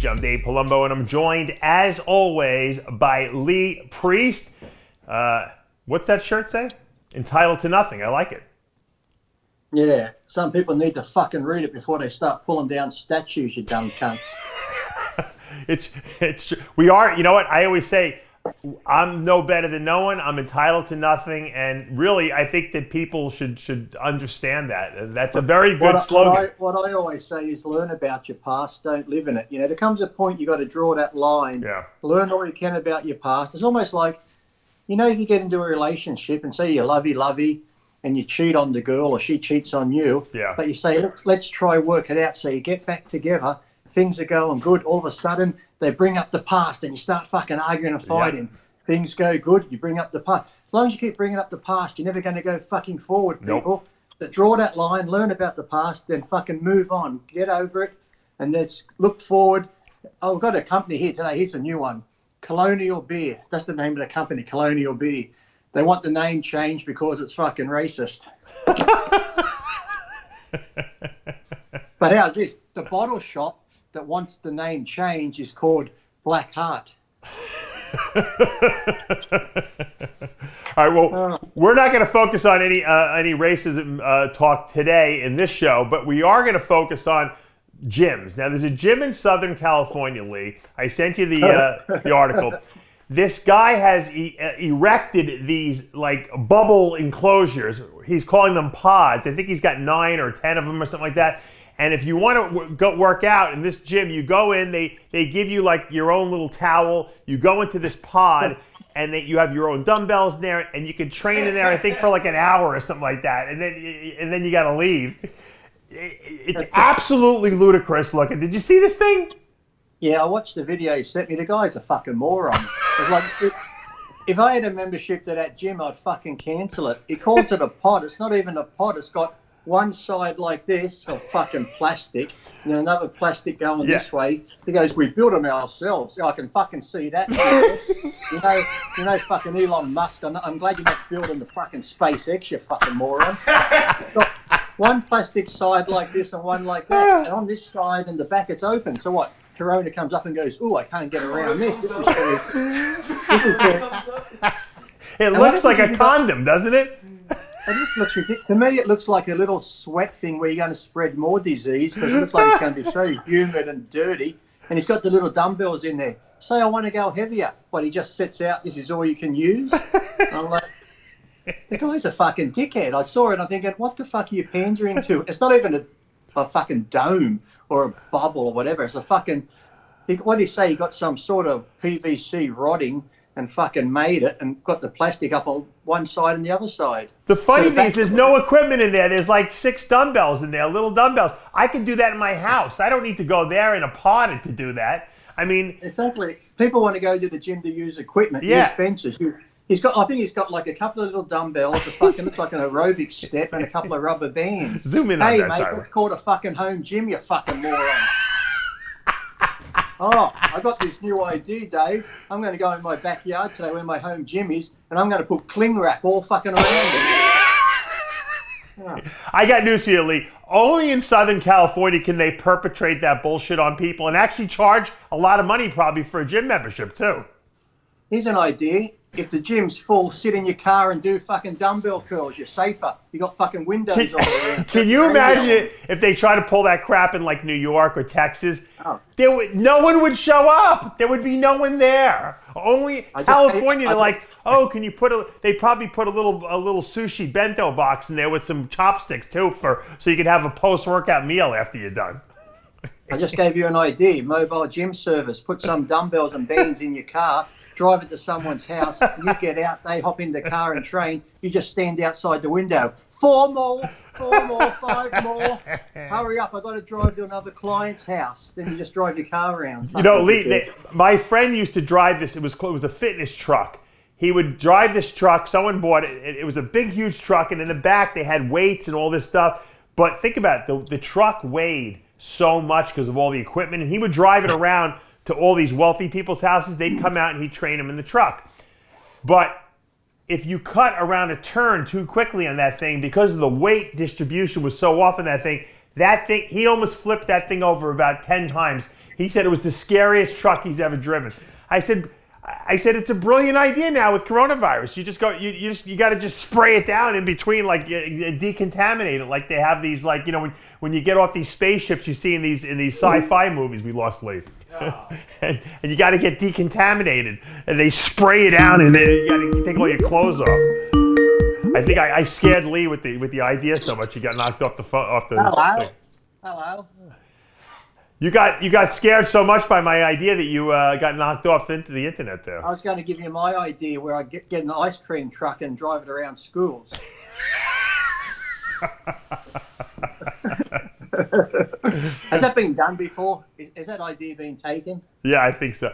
page. I'm Dave Palumbo, and I'm joined, as always, by Lee Priest. What's that shirt say? Entitled to nothing. I like it. Yeah, some people need to fucking read it before they start pulling down statues, you dumb cunts. It's we are, you know what, I always say, I'm no better than no one. I'm entitled to nothing, and really, I think that people should understand that. That's a very good slogan. What I always say is learn about your past, don't live in it. You know, there comes a point you got to draw that line. Yeah. Learn all you can about your past. It's almost like, you know, if you get into a relationship and say you're lovey-lovey and you cheat on the girl or she cheats on you, yeah. But you say, let's try work it out. So you get back together, things are going good. All of a sudden, they bring up the past and you start fucking arguing and fighting. Yeah. Things go good, you bring up the past. As long as you keep bringing up the past, you're never going to go fucking forward, people. Nope. So draw that line, learn about the past, then fucking move on. Get over it, and let's look forward. Oh, I've got a company here today. Here's a new one. Colonial Beer. That's the name of the company, Colonial Beer. They want the name changed because it's fucking racist. But how's this? The bottle shop that wants the name changed is called Black Heart. All right, well, we're not going to focus on any racism talk today in this show, but we are going to focus on gyms. Now, there's a gym in Southern California, Lee. I sent you the article. This guy has erected these like bubble enclosures. He's calling them pods. I think he's got 9 or 10 of them or something like that. And if you want to go work out in this gym, you go in, they give you like your own little towel. You go into this pod, and you have your own dumbbells in there, and you can train in there, I think, for like an hour or something like that. And then you got to leave. It's absolutely ludicrous looking. Did you see this thing? Yeah, I watched the video you sent me. The guy's a fucking moron. It's like, if I had a membership to that gym, I'd fucking cancel it. He calls it a pod. It's not even a pod. It's got one side like this of fucking plastic, and then another plastic going this way. He goes, we built them ourselves. I can fucking see that. you know, fucking Elon Musk. I'm glad you're not building the fucking SpaceX, you fucking moron. Got one plastic side like this and one like that, and on this side and the back it's open. So what? Corona comes up and goes, oh, I can't get around this. It looks like a condom, doesn't it? It just looks ridiculous. To me, it looks like a little sweat thing where you're going to spread more disease because it looks like it's going to be so humid and dirty. And he's got the little dumbbells in there. Say I want to go heavier, but he just sets out, this is all you can use. I'm like, the guy's a fucking dickhead. I saw it and I'm thinking, what the fuck are you pandering to? It's not even a fucking dome or a bubble or whatever. It's a fucking, what do you say? He got some sort of PVC rodding and fucking made it and got the plastic up on one side and the other side. The funny thing is there's no equipment in there. There's like 6 dumbbells in there, little dumbbells. I can do that in my house. I don't need to go there in a pod to do that. I mean... Exactly. People want to go to the gym to use equipment, use benches. I think he's got like a couple of little dumbbells, it's like an aerobic step and a couple of rubber bands. Zoom in on that, mate, Tyler. That's called a fucking home gym, you fucking moron. Oh, I got this new idea, Dave. I'm going to go in my backyard today where my home gym is, and I'm going to put cling wrap all fucking around it. Oh. I got news for you, Lee. Only in Southern California can they perpetrate that bullshit on people and actually charge a lot of money probably for a gym membership, too. Here's an idea. If the gym's full, sit in your car and do fucking dumbbell curls. You're safer. You got fucking windows all around. Can you imagine it if they try to pull that crap in like New York or Texas? Oh. No one would show up. There would be no one there. Only California. They're like, oh, can you put they probably put a little sushi bento box in there with some chopsticks too, so you can have a post-workout meal after you're done. I just gave you an idea. Mobile gym service. Put some dumbbells and bands in your car. Drive it to someone's house, you get out, they hop in the car and train, you just stand outside the window. 4 more, 5 more. Hurry up, I've got to drive to another client's house. Then you just drive your car around. You know, Lee, my friend used to drive this, it was a fitness truck. He would drive this truck, someone bought it, it was a big, huge truck, and in the back they had weights and all this stuff. But think about it, the truck weighed so much because of all the equipment, and he would drive it around to all these wealthy people's houses. They'd come out and he'd train them in the truck. But if you cut around a turn too quickly on that thing, because of the weight distribution was so off in that thing, he almost flipped that thing over about 10 times. He said it was the scariest truck he's ever driven. I said it's a brilliant idea now with coronavirus. You just go, you got to just spray it down in between, like decontaminate it, like they have these, like, you know, when you get off these spaceships you see in these sci-fi movies. We lost Lee. Oh. and you got to get decontaminated, and they spray it down, and then you got to take all your clothes off. I think I scared Lee with the idea so much he got knocked off the Hello. thing. Hello. You got scared so much by my idea that you got knocked off into the internet there. I was going to give you my idea where I get an ice cream truck and drive it around schools. Has that been done before? Is that idea being taken? Yeah, I think so.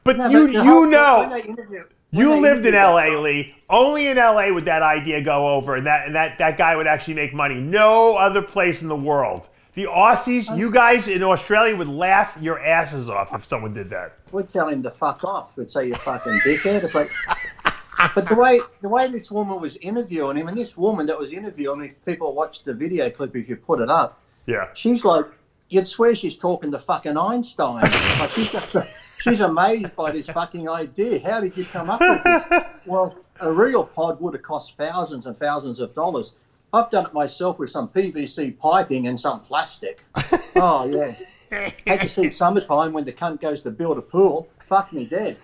But No, you lived in LA, that, Lee. Only in LA would that idea go over, and that guy would actually make money. No other place in the world. The Aussies, you guys in Australia would laugh your asses off if someone did that. We'd tell him to fuck off. We'd say, you fucking dickhead. It's like, but the way this woman was interviewing him, and this woman that was interviewing him, if people watch the video clip, if you put it up, yeah, she's like, you'd swear she's talking to fucking Einstein. Like she's amazed by this fucking idea. How did you come up with this? Well, a real pod would have cost thousands and thousands of dollars. I've done it myself with some PVC piping and some plastic. Oh, yeah. Had to see summertime when the cunt goes to build a pool. Fuck me dead.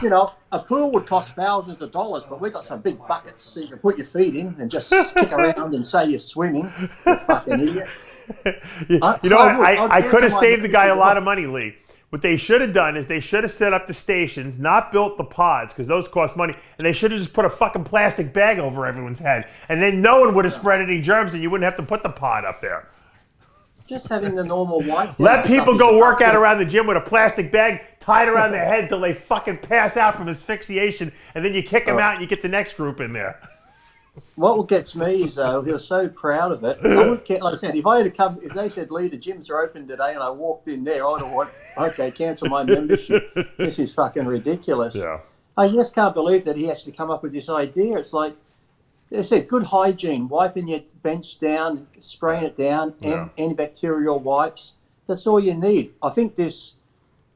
You know, a pool would cost thousands of dollars, but we've got some big buckets so you can put your feet in and just stick around and say you're swimming. You fucking idiot. I could have saved the guy a lot of money, Lee. What they should have done is they should have set up the stations, not built the pods, because those cost money, and they should have just put a fucking plastic bag over everyone's head, and then no one would have spread any germs, and you wouldn't have to put the pod up there. Just having the normal white. Let people go work out around the gym with a plastic bag tied around their head till they fucking pass out from asphyxiation, and then you kick them out and you get the next group in there. What gets me is, though, he was so proud of it. I would, like I said, if they said, Lee, the gyms are open today, and I walked in there, I'd have went, okay, cancel my membership. This is fucking ridiculous. Yeah. I just can't believe that he actually come up with this idea. It's like, they said, good hygiene, wiping your bench down, spraying it down, and antibacterial wipes. That's all you need. I think this,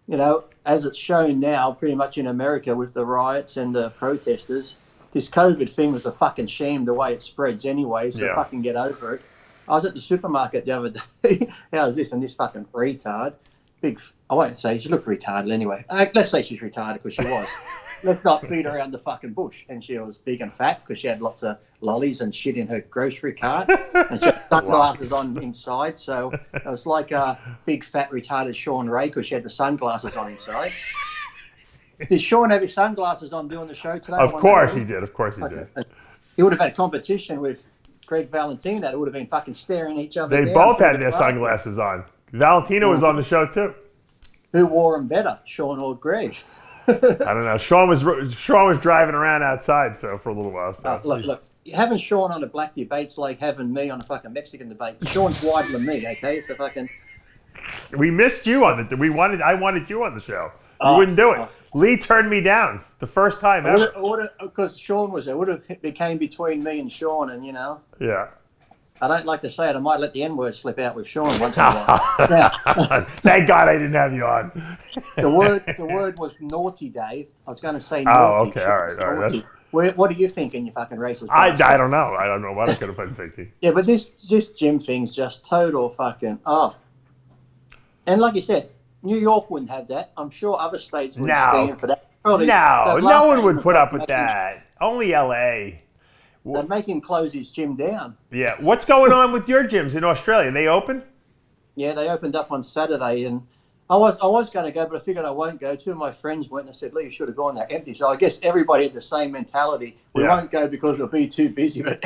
you know, as it's shown now, pretty much in America with the riots and the protesters, this COVID thing was a fucking shame the way it spreads anyway, so fucking get over it. I was at the supermarket the other day. How's this? And this fucking retard. I won't say she looked retarded anyway. Let's say she's retarded because she was. Let's not beat around the fucking bush. And she was big and fat because she had lots of lollies and shit in her grocery cart. And she had sunglasses on inside. So it was like a big fat retarded Sean Ray because she had the sunglasses on inside. Did Sean have his sunglasses on doing the show today? Of course he did. Of course he did. He would have had competition with Greg Valentino. That would have been fucking staring each other down. They both had their sunglasses on. Valentino was on the show too. Who wore them better, Sean or Greg? I don't know. Sean was driving around outside for a little while. So. Look, having Sean on a black debate's like having me on a fucking Mexican debate. Sean's wider than me, okay? So fucking. We missed you on it. I wanted you on the show. You wouldn't do it. Lee turned me down the first time ever. Because Sean was there. Would have became between me and Sean, and you know. Yeah. I don't like to say it. I might let the N-word slip out with Sean once in a while. Now, thank God I didn't have you on. The word was naughty, Dave. I was going to say naughty. Oh, okay. All right. What are you thinking, you fucking racist? I don't know. I don't know what I could have been thinking. Yeah, but this gym thing's just total fucking And like you said, New York wouldn't have that. I'm sure other states would stand for that. Probably, no one would put up with that. Only LA. They'd make him close his gym down. Yeah. What's going on with your gyms in Australia? They open? Yeah, they opened up on Saturday, and I was going to go, but I figured I won't go. Two of my friends went, and I said, Lee, you should have gone. They're empty. So I guess everybody had the same mentality. We won't go because we'll be too busy, but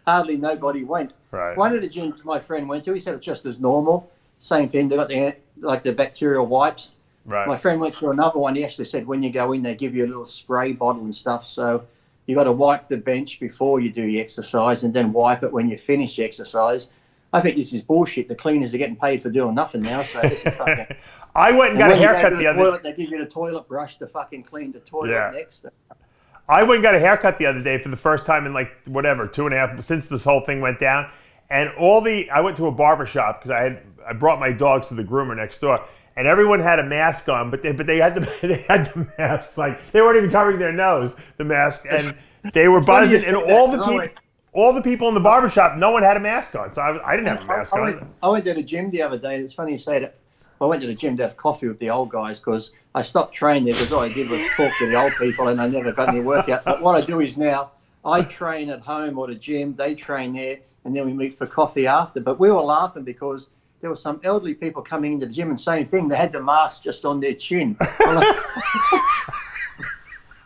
hardly nobody went. Right. One of the gyms my friend went to, he said it's just as normal. Same thing. They got the bacterial wipes. Right. My friend went to another one. He actually said when you go in, they give you a little spray bottle and stuff. So you got to wipe the bench before you do your exercise and then wipe it when you finish your exercise. I think this is bullshit. The cleaners are getting paid for doing nothing now. So this is fucking... I went and got a haircut the other day. They give you the toilet brush to fucking clean the toilet next. I went and got a haircut the other day for the first time in 2.5 since this whole thing went down. And I went to a barber shop because I brought my dogs to the groomer next door. and everyone had a mask on, but they had the masks, like they weren't even covering their nose, the mask, and they were buzzing, and all the people in the barbershop, no one had a mask on, so I didn't have a mask on. I went to the gym the other day, and it's funny you say that. I went to the gym to have coffee with the old guys because I stopped training there because all I did was talk to the old people and I never got any workout. But what I do is now I train at home or the gym, they train there, and then we meet for coffee after. But we were laughing because there were some elderly people coming into the gym and same thing. They had the mask just on their chin. Like,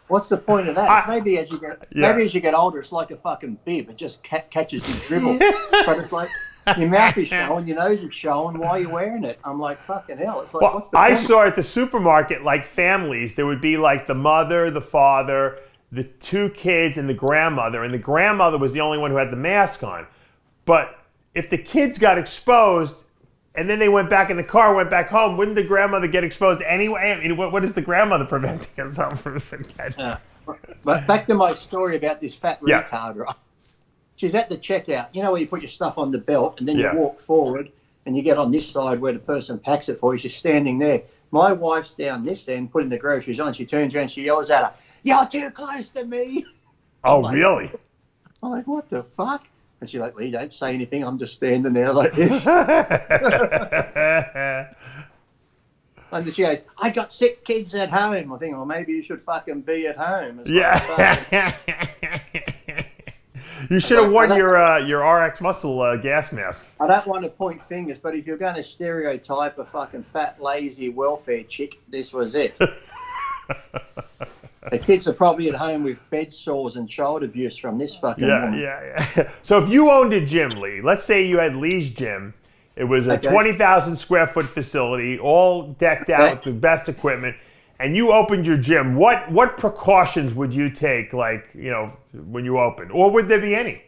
what's the point of that? Maybe as you get older, it's like a fucking bib. It just catches your dribble. But it's like, your mouth is showing, your nose is showing, why are you wearing it? I'm like, fucking hell. It's like, what's the point? I saw at the supermarket, like families, there would be like the mother, the father, the two kids, and the grandmother. And the grandmother was the only one who had the mask on. But if the kids got exposed and then they went back in the car, went back home, wouldn't the grandmother get exposed anyway? I mean, what is the grandmother preventing herself from getting? But back to my story about this fat retard, right? She's at the checkout. You know where you put your stuff on the belt and then you walk forward and you get on this side where the person packs it for you. She's standing there. My wife's down this end putting the groceries on. She turns around, she yells at her, "You're too close to me." Oh, really? I'm like, what the fuck? And she's like, "Well, you don't say anything. I'm just standing there like this." And she goes, "I got sick kids at home." I think, well, maybe you should fucking be at home. You should have worn your RxMuscle gas mask. I don't want to point fingers, but if you're going to stereotype a fucking fat, lazy welfare chick, this was it. The kids are probably at home with bed sores and child abuse from this fucking woman. Yeah. So if you owned a gym, Lee, let's say you had Lee's gym. It was a 20,000 square foot facility, all decked out with the best equipment. And you opened your gym, what precautions would you take, like, you know, when you open? Or would there be any?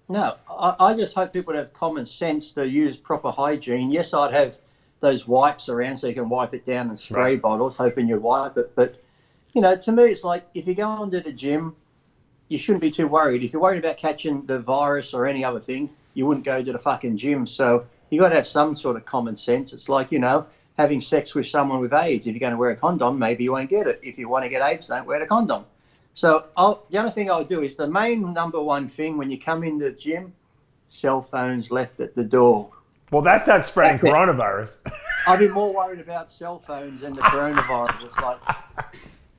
No, I just hope people have common sense to use proper hygiene. Yes, I'd have those wipes around so you can wipe it down and spray bottles, hoping you wipe it. But, you know, to me, it's like if you go into the gym, you shouldn't be too worried. If you're worried about catching the virus or any other thing, you wouldn't go to the fucking gym. So you got to have some sort of common sense. It's like, you know, having sex with someone with AIDS. If you're going to wear a condom, maybe you won't get it. If you want to get AIDS, don't wear the condom. So the other thing I'll do is the main number one thing when you come in the gym, cell phones left at the door. Well, that's not spreading coronavirus. I'd be more worried about cell phones than the coronavirus. It's like,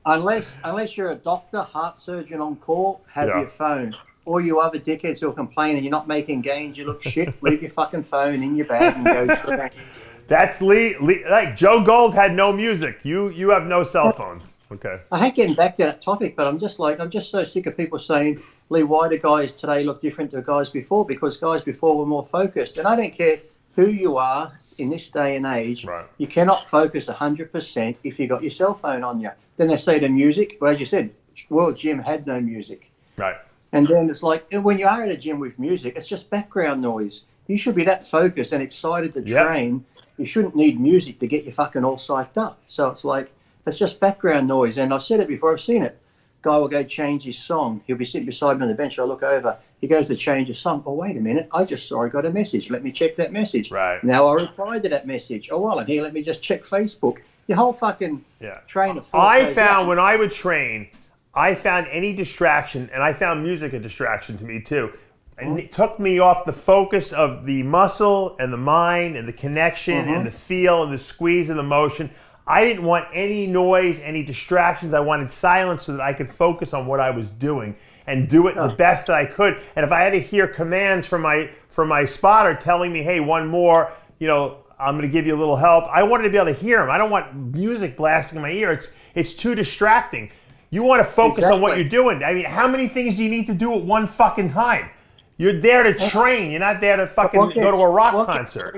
unless you're a doctor, heart surgeon on call, have your phone. Or you other dickheads who are complaining you're not making gains, you look shit, leave your fucking phone in your bag and go train. That's Lee. Like Joe Gold had no music. You have no cell phones. Okay. I hate getting back to that topic, but I'm just so sick of people saying, "Lee, why do guys today look different to guys before?" Because guys before were more focused. And I don't care who you are in this day and age. Right. You cannot focus 100% if you got your cell phone on you. Then they say the music. Well, as you said, World Gym had no music. Right. And then it's like when you are at a gym with music, it's just background noise. You should be that focused and excited to train. You shouldn't need music to get you fucking all psyched up. So it's like, it's just background noise. And I've said it before, I've seen it. Guy will go change his song. He'll be sitting beside me on the bench. I look over. He goes to change his song. Oh, wait a minute. I just saw I got a message. Let me check that message. Right. Now I replied to that message. Oh, well, and here, let me just check Facebook. Your whole fucking train of thought. I found when I would train, I found any distraction, and I found music a distraction to me too. And it took me off the focus of the muscle and the mind and the connection and the feel and the squeeze and the motion. I didn't want any noise, any distractions. I wanted silence so that I could focus on what I was doing and do it the best that I could. And if I had to hear commands from my spotter telling me, "Hey, one more, you know, I'm going to give you a little help," I wanted to be able to hear them. I don't want music blasting in my ear. It's too distracting. You want to focus on what you're doing. I mean, how many things do you need to do at one fucking time? You're there to train. You're not there to fucking go to a rock concert.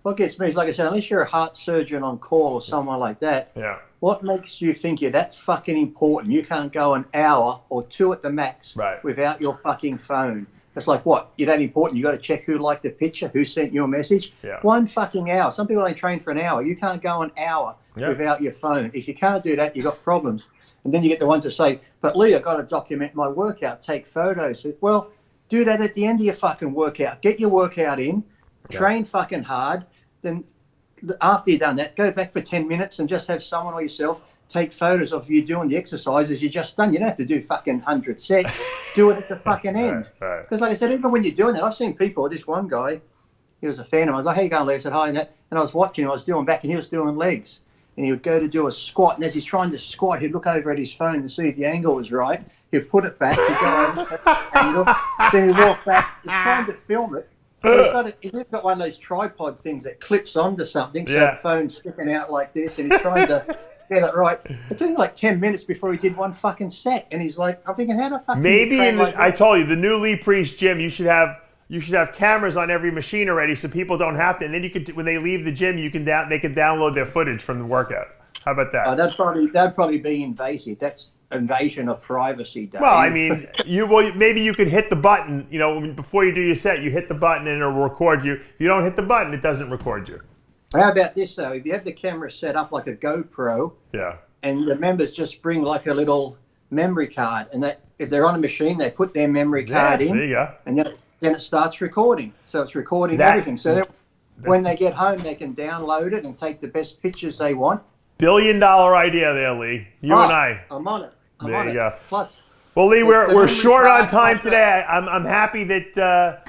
What gets me is, like I said, unless you're a heart surgeon on call or someone like that, what makes you think you're that fucking important? You can't go an hour or two at the max without your fucking phone. It's like, what? You're that important? You got to check who liked the picture, who sent you a message? 1 fucking hour. Some people only train for an hour. You can't go an hour without your phone. If you can't do that, you've got problems. And then you get the ones that say, "But Lee, I've got to document my workout, take photos." Well, do that at the end of your fucking workout. Get your workout in, train fucking hard, then after you've done that, go back for 10 minutes and just have someone or yourself take photos of you doing the exercises you just done. You don't have to do fucking 100 sets. Do it at the fucking end. Because like I said, even when you're doing that, I've seen people, this one guy, he was a fan of mine. I was like, how you going, Lee? I said, hi. And I was watching, I was doing back and he was doing legs. And he would go to do a squat. And as he's trying to squat, he'd look over at his phone to see if the angle was right. He'd put it back, he'd go over the angle, then he'd walk back. He's trying to film it. So he's got one of those tripod things that clips onto something, so the phone's sticking out like this, and he's trying to get it right. It took him like 10 minutes before he did one fucking set, and he's like, I'm thinking, how the fuck? Maybe I told you, the new Lee Priest gym, you should have cameras on every machine already, so people don't have to. And then you could, when they leave the gym, they can download their footage from the workout. How about that? Oh, that'd probably be invasive. That's invasion of privacy, Dave. Well, I mean, maybe you could hit the button, before you do your set, you hit the button and it'll record you. If you don't hit the button, it doesn't record you. How about this, though? If you have the camera set up like a GoPro, and the members just bring like a little memory card, and that if they're on a machine, they put their memory card in, there you go. And then it starts recording. So it's recording everything. So that when they get home, they can download it and take the best pictures they want. $1 billion idea there, Lee. You and I. I'm on it. There you go. Plus, well, Lee, we're short on time today. I'm happy that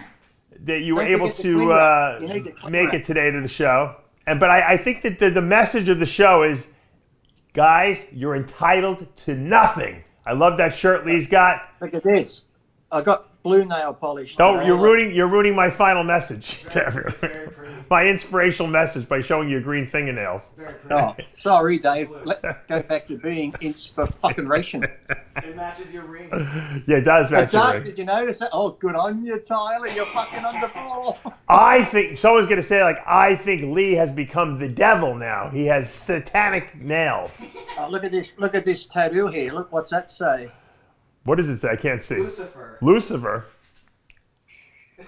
you were able to make it today to the show. But I think that the message of the show is, guys, you're entitled to nothing. I love that shirt Lee's got. Look at this. I got blue nail polish. Don't you're ruining my final message to everyone. My inspirational message by showing you green fingernails. Oh, sorry, Dave. Go back to being inspiration. It matches your ring. Yeah, it does match your ring. Did you notice that? Oh, good on you, Tyler. You're fucking on the ball. I think someone's gonna say I think Lee has become the devil now. He has satanic nails. Oh, look at this. Look at this tattoo here. Look, what's that say? What does it say? I can't see. Lucifer.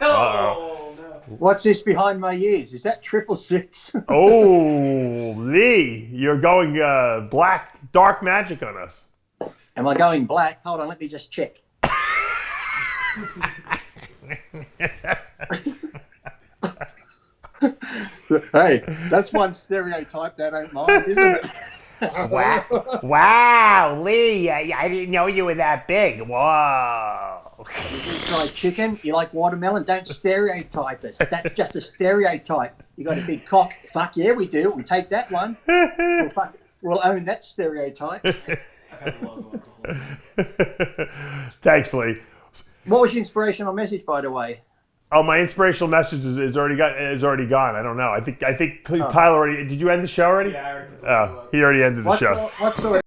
Uh-oh. No. What's this behind my ears? Is that 666? Oh, Lee, you're going black, dark magic on us. Am I going black? Hold on, let me just check. Hey, that's one stereotype they don't mind, isn't it? Wow, Lee, I didn't know you were that big. Whoa. You like chicken? You like watermelon? Don't stereotype us. That's just a stereotype. You got a big cock. Fuck yeah, we do. We take that one. We'll own that stereotype. Thanks, Lee. What was your inspirational message, by the way? Oh, my inspirational message is already gone. I don't know. I think Tyler already. Did you end the show already? Yeah, I already put the he already ended the show. What's the